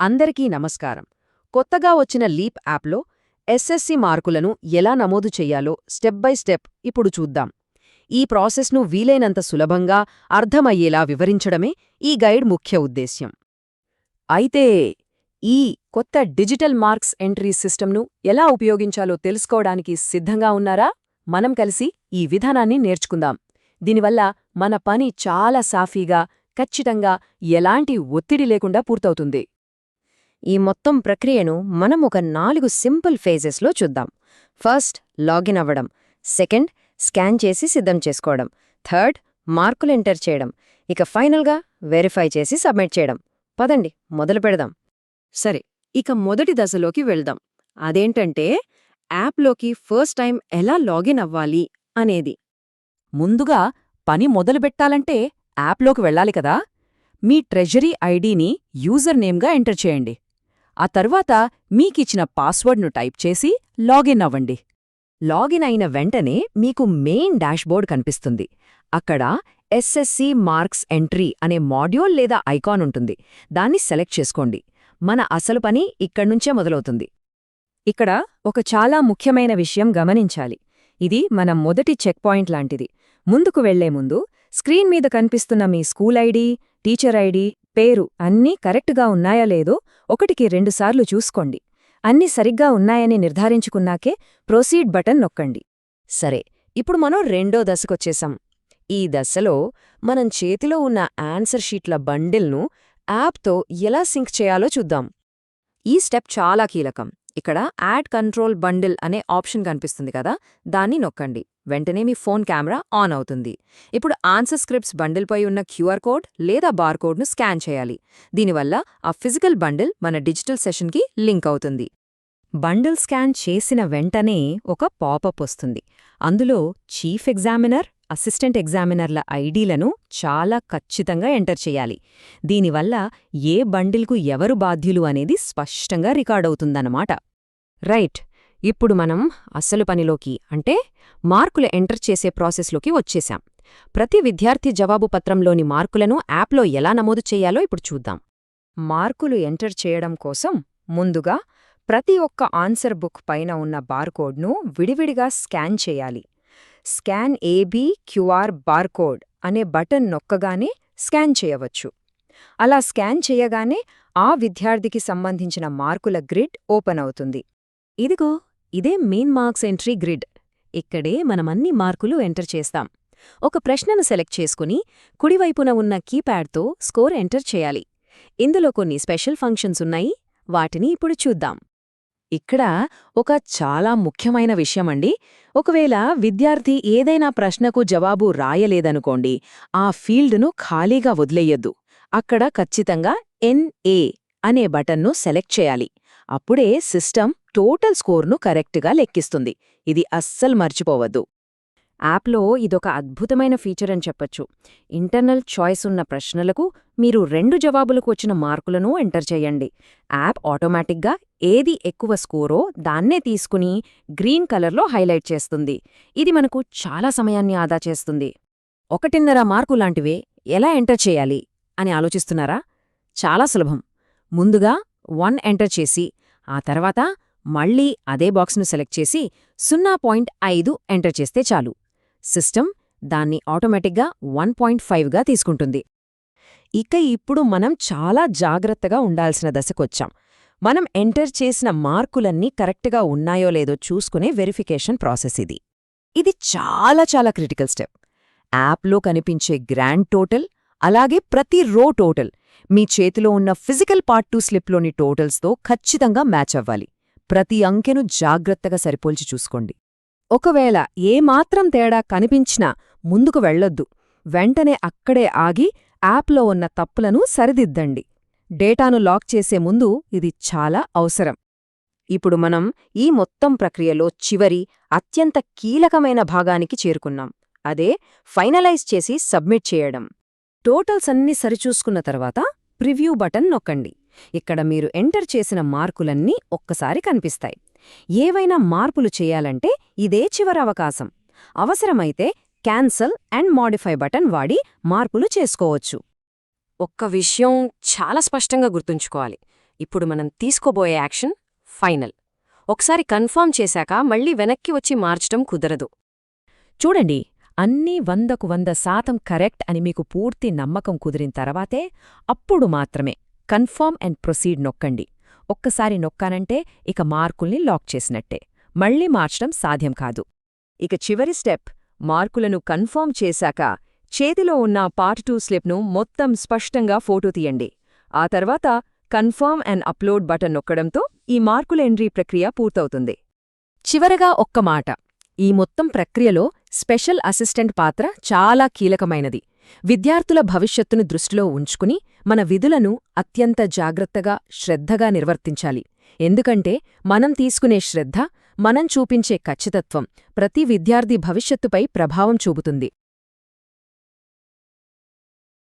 అందరికీ నమస్కారం. కొత్తగా వచ్చిన లీప్ యాప్లో ఎస్ఎస్సి మార్కులను ఎలా నమోదు చెయ్యాలో స్టెప్ బై స్టెప్ ఇప్పుడు చూద్దాం. ఈ ప్రాసెస్ను వీలైనంత సులభంగా అర్థమయ్యేలా వివరించడమే ఈ గైడ్ ముఖ్య ఉద్దేశ్యం. అయితే ఈ కొత్త డిజిటల్ మార్క్స్ ఎంట్రీ సిస్టమ్ను ఎలా ఉపయోగించాలో తెలుసుకోవడానికి సిద్ధంగా ఉన్నారా? మనం కలిసి ఈ విధానాన్ని నేర్చుకుందాం. దీనివల్ల మన పని చాలా సాఫీగా, ఖచ్చితంగా, ఎలాంటి ఒత్తిడి లేకుండా పూర్తవుతుంది. ఈ మొత్తం ప్రక్రియను మనం ఒక 4 సింపుల్ ఫేజెస్లో చూద్దాం. ఫస్ట్, లాగిన్ అవ్వడం. సెకండ్, స్కాన్ చేసి సిద్ధం చేసుకోవడం. థర్డ్, మార్కులు ఎంటర్ చేయడం. ఇక ఫైనల్గా వెరిఫై చేసి సబ్మిట్ చేయడం. పదండి మొదలు పెడదాం. సరే, ఇక మొదటి దశలోకి వెళ్దాం. అదేంటంటే యాప్లోకి ఫస్ట్ టైం ఎలా లాగిన్ అవ్వాలి అనేది. ముందుగా పని మొదలుపెట్టాలంటే యాప్లోకి వెళ్ళాలి కదా. మీ ట్రెజరీ ఐడీని యూజర్ నేమ్గా ఎంటర్ చేయండి. ఆ తర్వాత మీకిచ్చిన పాస్వర్డ్ను టైప్ చేసి లాగిన్ అవ్వండి. లాగిన్ అయిన వెంటనే మీకు మెయిన్ డాష్బోర్డ్ కనిపిస్తుంది. అక్కడ ఎస్ఎస్సి మార్క్స్ ఎంట్రీ అనే మాడ్యూల్ లేదా ఐకాన్ ఉంటుంది. దాన్ని సెలెక్ట్ చేసుకోండి. మన అసలు పని ఇక్కడ్నుంచే మొదలవుతుంది. ఇక్కడ ఒక చాలా ముఖ్యమైన విషయం గమనించాలి. ఇది మన మొదటి చెక్ పాయింట్ లాంటిది. ముందుకు వెళ్లే ముందు స్క్రీన్ మీద కనిపిస్తున్న మీ స్కూల్ ఐడీ, టీచర్ ఐడీ, పేరు అన్నీ కరెక్టుగా ఉన్నాయా లేదో 1-2 సార్లు చూసుకోండి. అన్నీ సరిగ్గా ఉన్నాయని నిర్ధారించుకున్నాకే ప్రొసీడ్ బటన్ నొక్కండి. సరే, ఇప్పుడు మనం రెండో దశకొచ్చేశాం. ఈ దశలో మనం చేతిలో ఉన్న ఆన్సర్ షీట్ల బండిల్ను యాప్తో ఎలా సింక్ చేయాలో చూద్దాం. ఈ స్టెప్ చాలా కీలకం. ఇక్కడ యాడ్ కంట్రోల్ బండిల్ అనే ఆప్షన్ కనిపిస్తుంది కదా, దాన్ని నొక్కండి. వెంటనే మీ ఫోన్ కెమెరా ఆన్ అవుతుంది. ఇప్పుడు ఆన్సర్ స్క్రిప్ట్స్ బండిల్పై ఉన్న క్యూఆర్ కోడ్ లేదా బార్కోడ్ను స్కాన్ చేయాలి. దీనివల్ల ఆ ఫిజికల్ బండిల్ మన డిజిటల్ సెషన్కి లింక్ అవుతుంది. బండిల్ స్కాన్ చేసిన వెంటనే ఒక పాపప్ వస్తుంది. అందులో చీఫ్ ఎగ్జామినర్, అసిస్టెంట్ ఎగ్జామినర్ల ఐడీలను చాలా ఖచ్చితంగా ఎంటర్ చేయాలి. దీనివల్ల ఏ బండిల్కు ఎవరు బాధ్యులు అనేది స్పష్టంగా రికార్డవుతుందన్నమాట. రైట్, ఇప్పుడు మనం అసలు పనిలోకి, అంటే మార్కులు ఎంటర్ చేసే ప్రాసెస్లోకి వచ్చేశాం. ప్రతి విద్యార్థి జవాబు పత్రంలోని మార్కులను యాప్లో ఎలా నమోదు చెయ్యాలో ఇప్పుడు చూద్దాం. మార్కులు ఎంటర్ చేయడం కోసం ముందుగా ప్రతి ఒక్క ఆన్సర్ బుక్ పైన ఉన్న బార్కోడ్ను విడివిడిగా స్కాన్ చేయాలి. స్కాన్ ఏబీ క్యూఆర్ బార్కోడ్ అనే బటన్ నొక్కగానే స్కాన్ చేయవచ్చు. అలా స్కాన్ చేయగానే ఆ విద్యార్థికి సంబంధించిన మార్కుల గ్రిడ్ ఓపెన్ అవుతుంది. ఇదిగో, ఇదే మెయిన్ మార్క్స్ ఎంట్రీ గ్రిడ్. ఇక్కడే మనమన్ని మార్కులు ఎంటర్ చేస్తాం. ఒక ప్రశ్నను సెలెక్ట్ చేసుకుని కుడివైపున ఉన్న కీప్యాడ్తో స్కోర్ ఎంటర్ చేయాలి. ఇందులో కొన్ని స్పెషల్ ఫంక్షన్స్ ఉన్నాయి. వాటిని ఇప్పుడు చూద్దాం. ఇక్కడ ఒక చాలా ముఖ్యమైన విషయమండి. ఒకవేళ విద్యార్థి ఏదైనా ప్రశ్నకు జవాబు రాయలేదనుకోండి, ఆ ఫీల్డ్ను ఖాళీగా వదిలేయొద్దు. అక్కడ ఖచ్చితంగా NA అనే బటన్ను సెలెక్ట్ చేయాలి. అప్పుడే సిస్టమ్ టోటల్ స్కోర్ను కరెక్ట్గా లెక్కిస్తుంది. ఇది అస్సలు మర్చిపోవద్దు. యాప్లో ఇదొక అద్భుతమైన ఫీచర్ అని చెప్పొచ్చు. ఇంటర్నల్ చాయిస్ ఉన్న ప్రశ్నలకు మీరు 2 జవాబులకు వచ్చిన మార్కులను ఎంటర్ చేయండి. యాప్ ఆటోమేటిక్గా ఏది ఎక్కువ స్కోరో దాన్నే తీసుకుని గ్రీన్ కలర్లో హైలైట్ చేస్తుంది. ఇది మనకు చాలా సమయాన్ని ఆదా చేస్తుంది. 1.5 మార్కు లాంటివే ఎలా ఎంటర్ చేయాలి అని ఆలోచిస్తున్నారా? చాలా సులభం. ముందుగా 1 ఎంటర్ చేసి, ఆ తర్వాత మళ్ళీ అదే బాక్స్ను సెలెక్ట్ చేసి 0.5 ఎంటర్ చేస్తే చాలు. సిస్టమ్ దాన్ని ఆటోమేటిక్గా 1.5గా తీసుకుంటుంది. ఇక ఇప్పుడు మనం చాలా జాగ్రత్తగా ఉండాల్సిన దశకొచ్చాం. మనం ఎంటర్ చేసిన మార్కులన్నీ కరెక్ట్గా ఉన్నాయో లేదో చూసుకునే వెరిఫికేషన్ ప్రాసెస్ ఇది. ఇది చాలా చాలా క్రిటికల్ స్టెప్. యాప్లో కనిపించే గ్రాండ్ టోటల్, అలాగే ప్రతి రో టోటల్ మీ చేతిలో ఉన్న ఫిజికల్ పార్ట్ 2 స్లిప్లోని టోటల్స్తో ఖచ్చితంగా మ్యాచ్ అవ్వాలి. ప్రతి అంకెను జాగ్రత్తగా సరిపోల్చి చూసుకోండి. ఒకవేళ ఏమాత్రం తేడా కనిపించినా ముందుకు వెళ్ళొద్దు. వెంటనే అక్కడే ఆగి యాప్లో ఉన్న తప్పులను సరిదిద్దండి. డేటాను లాక్ చేసే ముందు ఇది చాలా అవసరం. ఇప్పుడు మనం ఈ మొత్తం ప్రక్రియలో చివరి, అత్యంత కీలకమైన భాగానికి చేరుకున్నాం. అదే ఫైనలైజ్ చేసి సబ్మిట్ చేయడం. టోటల్స్ అన్నీ సరిచూసుకున్న తర్వాత ప్రివ్యూ బటన్ నొక్కండి. ఇక్కడ మీరు ఎంటర్ చేసిన మార్కులన్నీ ఒక్కసారి కనిపిస్తాయి. ఏవైనా మార్పులు చేయాలంటే ఇదే చివరి అవకాశం. అవసరమైతే క్యాన్సల్ అండ్ మోడిఫై బటన్ వాడి మార్పులు చేసుకోవచ్చు. ఒక్క విషయం చాలా స్పష్టంగా గుర్తుంచుకోవాలి. ఇప్పుడు మనం తీసుకోబోయే యాక్షన్ ఫైనల్. ఒకసారి కన్ఫర్మ్ చేశాక మళ్ళీ వెనక్కి వచ్చి మార్చడం కుదరదు. చూడండి, అన్నీ 100% కరెక్ట్ అని మీకు పూర్తి నమ్మకం కుదిరిన తర్వాతే అప్పుడు మాత్రమే కన్ఫర్మ్ అండ్ ప్రొసీడ్ నొక్కండి. ఒక్కసారి నొక్కానంటే ఇక మార్కుల్ని లాక్ చేసినట్టే. మళ్ళీ మార్చడం సాధ్యం కాదు. ఇక చివరి స్టెప్, మార్కులను కన్ఫర్మ్ చేశాక చేతిలో ఉన్న పార్ట్ 2 స్లిప్ను మొత్తం స్పష్టంగా ఫోటో తీయండి. ఆ తర్వాత కన్ఫర్మ్ అండ్ అప్లోడ్ బటన్ నొక్కడంతో ఈ మార్కుల ఎంట్రీ ప్రక్రియ పూర్తవుతుంది. చివరగా ఒక్క మాట, ఈ మొత్తం ప్రక్రియలో స్పెషల్ అసిస్టెంట్ పాత్ర చాలా కీలకమైనది. విద్యార్థుల భవిష్యత్తును దృష్టిలో ఉంచుకుని మన విధులను అత్యంత జాగ్రత్తగా, శ్రద్ధగా నిర్వర్తించాలి. ఎందుకంటే మనం తీసుకునే శ్రద్ధ, మనం చూపించే ఖచ్చితత్వం ప్రతి విద్యార్థి భవిష్యత్తుపై ప్రభావం చూపుతుంది.